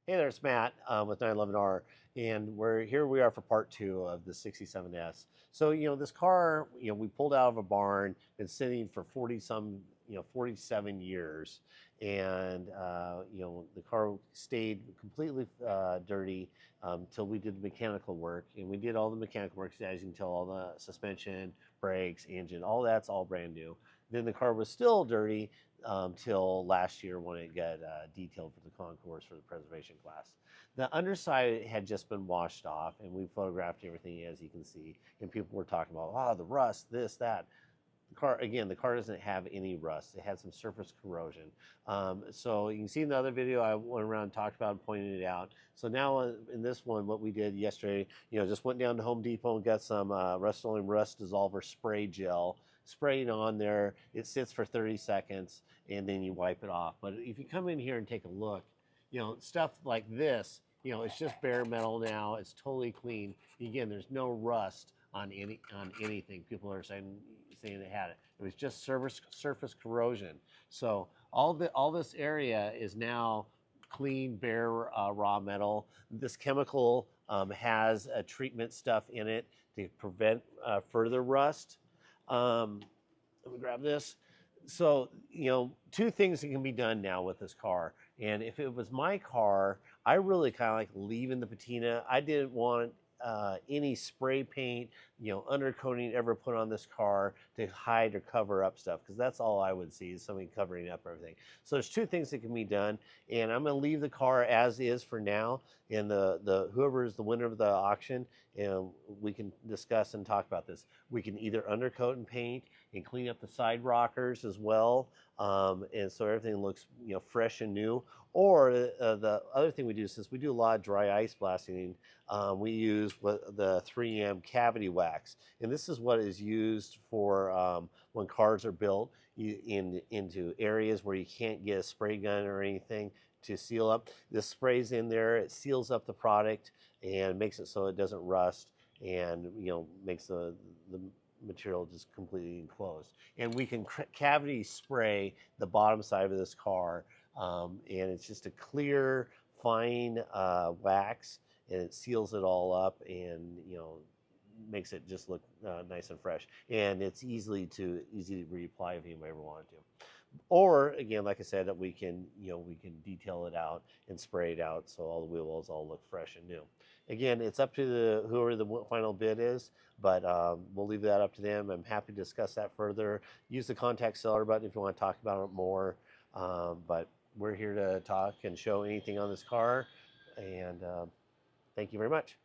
Hey there, it's Matt with 911R, and we are for part two of the 67S. So, this car, we pulled out of a barn, been sitting for 47 years, and, the car stayed completely dirty till we did the mechanical work, and we did all the mechanical work, as you can tell, all the suspension, brakes, engine, all that's all brand new. Then the car was still dirty till last year when it got detailed for the concourse for the preservation class. The underside had just been washed off, and we photographed everything, as you can see, and people were talking about, oh, the rust, this, that. The car doesn't have any rust. It had some surface corrosion. So you can see in the other video, I went around and talked about and pointed it out. So now in this one, what we did yesterday, just went down to Home Depot and got some Rust-Oleum Rust Dissolver spray gel, sprayed on there. It sits for 30 seconds, and then you wipe it off. But if you come in here and take a look, stuff like this, it's just bare metal now. It's totally clean. Again, there's no rust on anything. People are saying it had it. It was just surface corrosion. So all this area is now clean, bare, raw metal. This chemical has a treatment stuff in it to prevent further rust. Let me grab this. So, two things that can be done now with this car. And if it was my car, I really kind of like leaving the patina. I didn't want any spray paint, undercoating ever put on this car to hide or cover up stuff, because that's all I would see is somebody covering up everything. So there's two things that can be done, and I'm going to leave the car as is for now. And the whoever is the winner of the auction, we can discuss and talk about this. We can either undercoat and paint and clean up the side rockers as well, and so everything looks fresh and new. Or the other thing we do, since we do a lot of dry ice blasting, we use the 3M cavity wax, and this is what is used for when cars are built into areas where you can't get a spray gun or anything to seal up. This sprays in there, it seals up the product and makes it so it doesn't rust, and makes the material just completely enclosed. And we can cavity spray the bottom side of this car, and it's just a clear, fine wax, and it seals it all up, and makes it just look nice and fresh. And it's easy to reapply if you ever wanted to. Or again, like I said, that we can detail it out and spray it out so all the wheel wells all look fresh and new. Again, it's up to whoever the final bid is, but we'll leave that up to them. I'm happy to discuss that further. Use the contact seller button if you want to talk about it more. But we're here to talk and show anything on this car, and thank you very much.